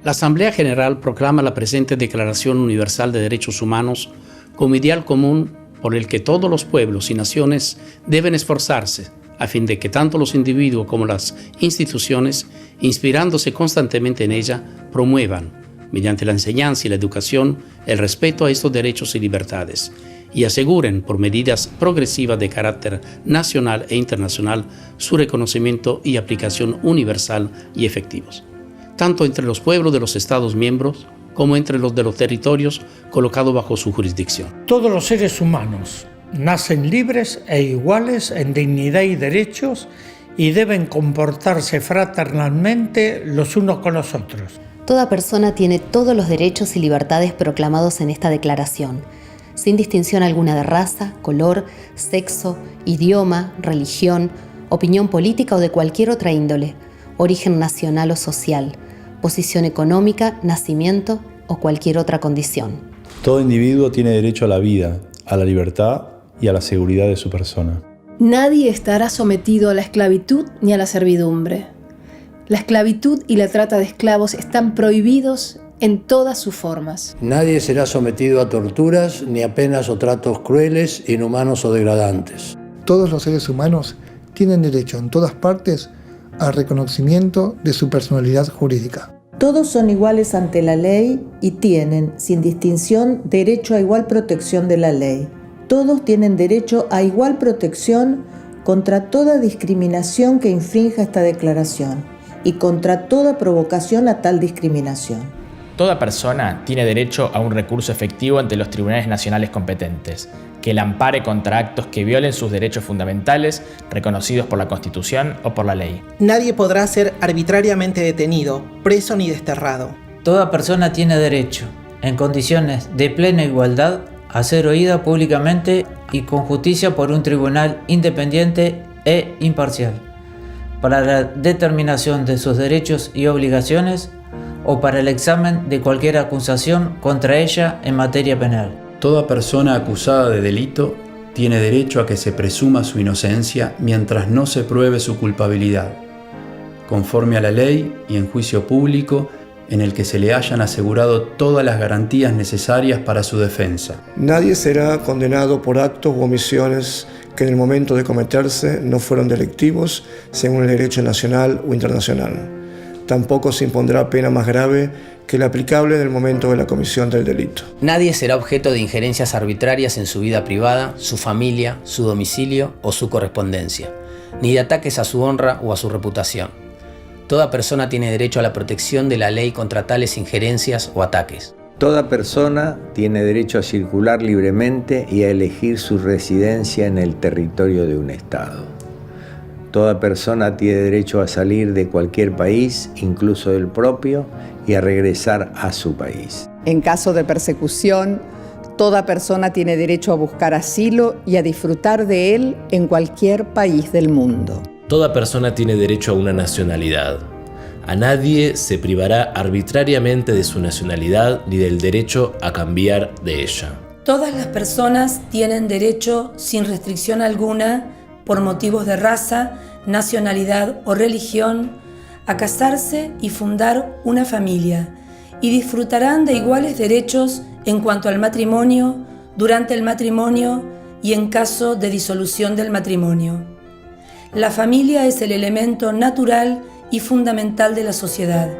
La Asamblea General proclama la presente Declaración Universal de Derechos Humanos como ideal común por el que todos los pueblos y naciones deben esforzarse a fin de que tanto los individuos como las instituciones, inspirándose constantemente en ella, promuevan, mediante la enseñanza y la educación, el respeto a estos derechos y libertades y aseguren, por medidas progresivas de carácter nacional e internacional, su reconocimiento y aplicación universal y efectivos, tanto entre los pueblos de los Estados miembros como entre los de los territorios colocados bajo su jurisdicción. Todos los seres humanos nacen libres e iguales en dignidad y derechos y deben comportarse fraternalmente los unos con los otros. Toda persona tiene todos los derechos y libertades proclamados en esta declaración, sin distinción alguna de raza, color, sexo, idioma, religión, opinión política o de cualquier otra índole, origen nacional o social, posición económica, nacimiento o cualquier otra condición. Todo individuo tiene derecho a la vida, a la libertad y a la seguridad de su persona. Nadie estará sometido a la esclavitud ni a la servidumbre. La esclavitud y la trata de esclavos están prohibidos en todas sus formas. Nadie será sometido a torturas ni a penas o tratos crueles, inhumanos o degradantes. Todos los seres humanos tienen derecho en todas partes al reconocimiento de su personalidad jurídica. Todos son iguales ante la ley y tienen, sin distinción, derecho a igual protección de la ley. Todos tienen derecho a igual protección contra toda discriminación que infrinja esta declaración y contra toda provocación a tal discriminación. Toda persona tiene derecho a un recurso efectivo ante los tribunales nacionales competentes, que la ampare contra actos que violen sus derechos fundamentales reconocidos por la Constitución o por la ley. Nadie podrá ser arbitrariamente detenido, preso ni desterrado. Toda persona tiene derecho, en condiciones de plena igualdad, a ser oída públicamente y con justicia por un tribunal independiente e imparcial, para la determinación de sus derechos y obligaciones o para el examen de cualquier acusación contra ella en materia penal. Toda persona acusada de delito tiene derecho a que se presuma su inocencia mientras no se pruebe su culpabilidad, conforme a la ley y en juicio público en el que se le hayan asegurado todas las garantías necesarias para su defensa. Nadie será condenado por actos u omisiones que en el momento de cometerse no fueron delictivos según el derecho nacional o internacional. Tampoco se impondrá pena más grave que la aplicable en el momento de la comisión del delito. Nadie será objeto de injerencias arbitrarias en su vida privada, su familia, su domicilio o su correspondencia, ni de ataques a su honra o a su reputación. Toda persona tiene derecho a la protección de la ley contra tales injerencias o ataques. Toda persona tiene derecho a circular libremente y a elegir su residencia en el territorio de un Estado. Toda persona tiene derecho a salir de cualquier país, incluso del propio, y a regresar a su país. En caso de persecución, toda persona tiene derecho a buscar asilo y a disfrutar de él en cualquier país del mundo. Toda persona tiene derecho a una nacionalidad. A nadie se privará arbitrariamente de su nacionalidad ni del derecho a cambiar de ella. Todas las personas tienen derecho, sin restricción alguna, por motivos de raza, nacionalidad o religión, a casarse y fundar una familia, y disfrutarán de iguales derechos en cuanto al matrimonio, durante el matrimonio y en caso de disolución del matrimonio. La familia es el elemento natural y fundamental de la sociedad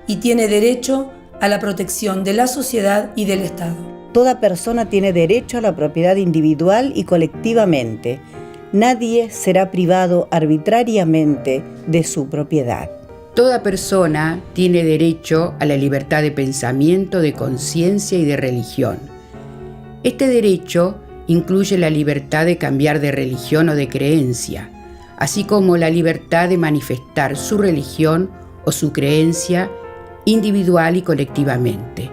y tiene derecho a la protección de la sociedad y del Estado. Toda persona tiene derecho a la propiedad individual y colectivamente. Nadie será privado arbitrariamente de su propiedad. Toda persona tiene derecho a la libertad de pensamiento, de conciencia y de religión. Este derecho incluye la libertad de cambiar de religión o de creencia, así como la libertad de manifestar su religión o su creencia individual y colectivamente,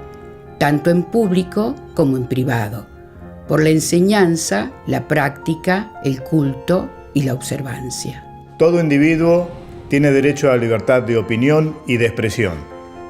tanto en público como en privado, por la enseñanza, la práctica, el culto y la observancia. Todo individuo tiene derecho a la libertad de opinión y de expresión.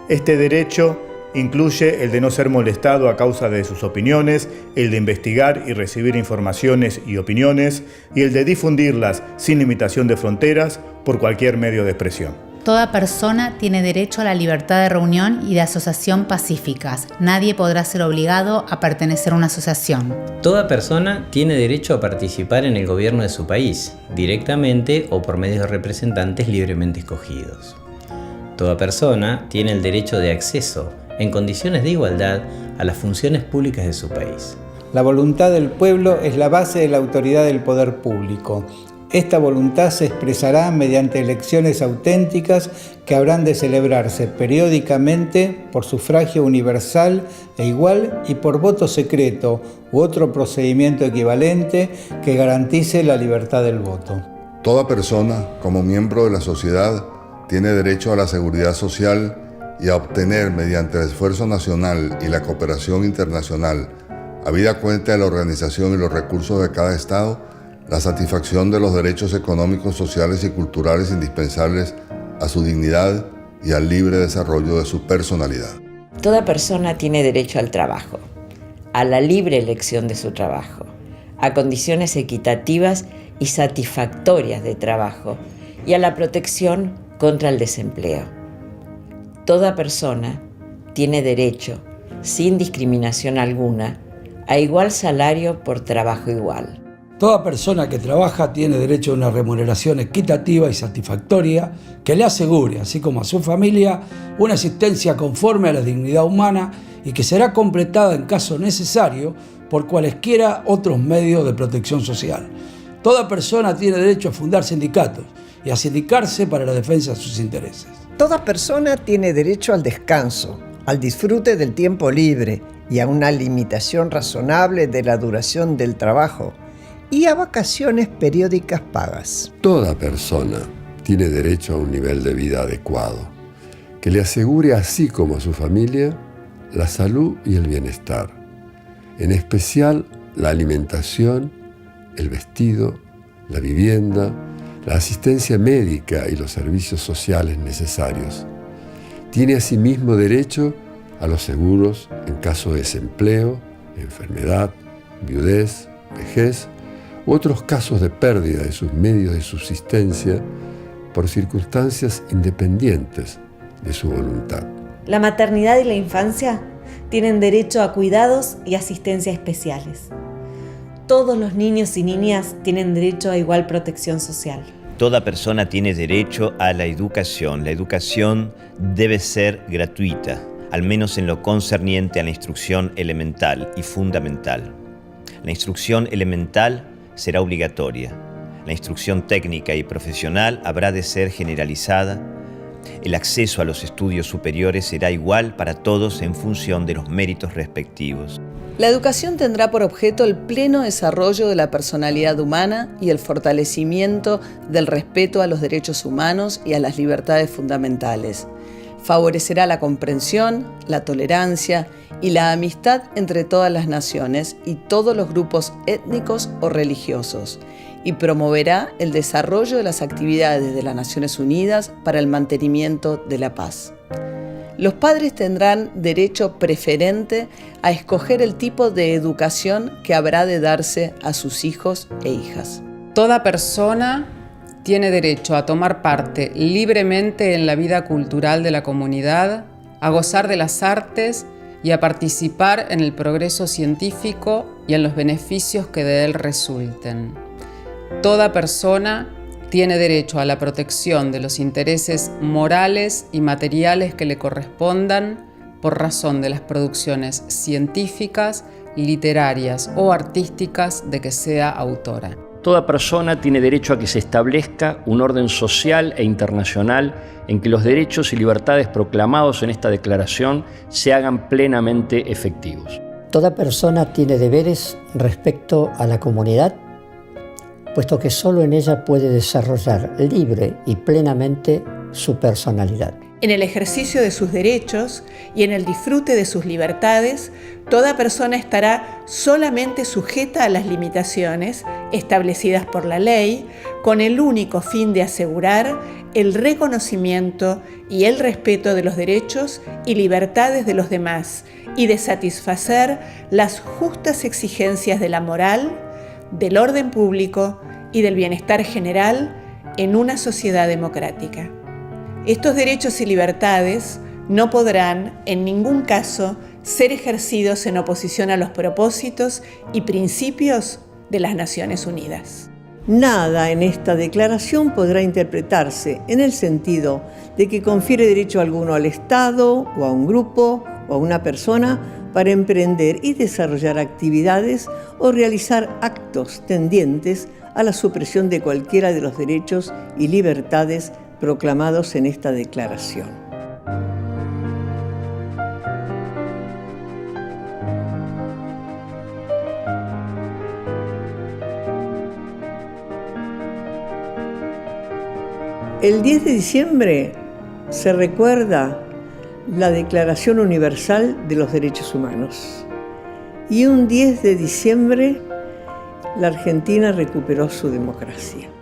Este derecho incluye el de no ser molestado a causa de sus opiniones, el de investigar y recibir informaciones y opiniones, y el de difundirlas sin limitación de fronteras por cualquier medio de expresión. Toda persona tiene derecho a la libertad de reunión y de asociación pacíficas. Nadie podrá ser obligado a pertenecer a una asociación. Toda persona tiene derecho a participar en el gobierno de su país, directamente o por medio de representantes libremente escogidos. Toda persona tiene el derecho de acceso, en condiciones de igualdad, a las funciones públicas de su país. La voluntad del pueblo es la base de la autoridad del poder público. Esta voluntad se expresará mediante elecciones auténticas que habrán de celebrarse periódicamente por sufragio universal e igual y por voto secreto u otro procedimiento equivalente que garantice la libertad del voto. Toda persona, como miembro de la sociedad, tiene derecho a la seguridad social y a obtener, mediante el esfuerzo nacional y la cooperación internacional, habida cuenta de la organización y los recursos de cada Estado, la satisfacción de los derechos económicos, sociales y culturales indispensables a su dignidad y al libre desarrollo de su personalidad. Toda persona tiene derecho al trabajo, a la libre elección de su trabajo, a condiciones equitativas y satisfactorias de trabajo y a la protección contra el desempleo. Toda persona tiene derecho, sin discriminación alguna, a igual salario por trabajo igual. Toda persona que trabaja tiene derecho a una remuneración equitativa y satisfactoria que le asegure, así como a su familia, una existencia conforme a la dignidad humana y que será completada en caso necesario por cualesquiera otros medios de protección social. Toda persona tiene derecho a fundar sindicatos y a sindicarse para la defensa de sus intereses. Toda persona tiene derecho al descanso, al disfrute del tiempo libre y a una limitación razonable de la duración del trabajo y a vacaciones periódicas pagas. Toda persona tiene derecho a un nivel de vida adecuado, que le asegure, así como a su familia, la salud y el bienestar, en especial la alimentación, el vestido, la vivienda, la asistencia médica y los servicios sociales necesarios. Tiene asimismo derecho a los seguros en caso de desempleo, enfermedad, viudez, vejez u otros casos de pérdida de sus medios de subsistencia por circunstancias independientes de su voluntad. La maternidad y la infancia tienen derecho a cuidados y asistencia especiales. Todos los niños y niñas tienen derecho a igual protección social. Toda persona tiene derecho a la educación. La educación debe ser gratuita, al menos en lo concerniente a la instrucción elemental y fundamental. La instrucción elemental será obligatoria. La instrucción técnica y profesional habrá de ser generalizada. El acceso a los estudios superiores será igual para todos en función de los méritos respectivos. La educación tendrá por objeto el pleno desarrollo de la personalidad humana y el fortalecimiento del respeto a los derechos humanos y a las libertades fundamentales. Favorecerá la comprensión, la tolerancia y la amistad entre todas las naciones y todos los grupos étnicos o religiosos, y promoverá el desarrollo de las actividades de las Naciones Unidas para el mantenimiento de la paz. Los padres tendrán derecho preferente a escoger el tipo de educación que habrá de darse a sus hijos e hijas. Toda persona tiene derecho a tomar parte libremente en la vida cultural de la comunidad, a gozar de las artes y a participar en el progreso científico y en los beneficios que de él resulten. Toda persona tiene derecho a la protección de los intereses morales y materiales que le correspondan por razón de las producciones científicas, literarias o artísticas de que sea autora. Toda persona tiene derecho a que se establezca un orden social e internacional en que los derechos y libertades proclamados en esta declaración se hagan plenamente efectivos. Toda persona tiene deberes respecto a la comunidad, puesto que solo en ella puede desarrollar libre y plenamente su personalidad. En el ejercicio de sus derechos y en el disfrute de sus libertades, toda persona estará solamente sujeta a las limitaciones establecidas por la ley, con el único fin de asegurar el reconocimiento y el respeto de los derechos y libertades de los demás y de satisfacer las justas exigencias de la moral, del orden público y del bienestar general en una sociedad democrática. Estos derechos y libertades no podrán, en ningún caso, ser ejercidos en oposición a los propósitos y principios de las Naciones Unidas. Nada en esta declaración podrá interpretarse en el sentido de que confiere derecho alguno al Estado o a un grupo o a una persona para emprender y desarrollar actividades o realizar actos tendientes a la supresión de cualquiera de los derechos y libertades proclamados en esta declaración. El 10 de diciembre se recuerda la Declaración Universal de los Derechos Humanos y un 10 de diciembre la Argentina recuperó su democracia.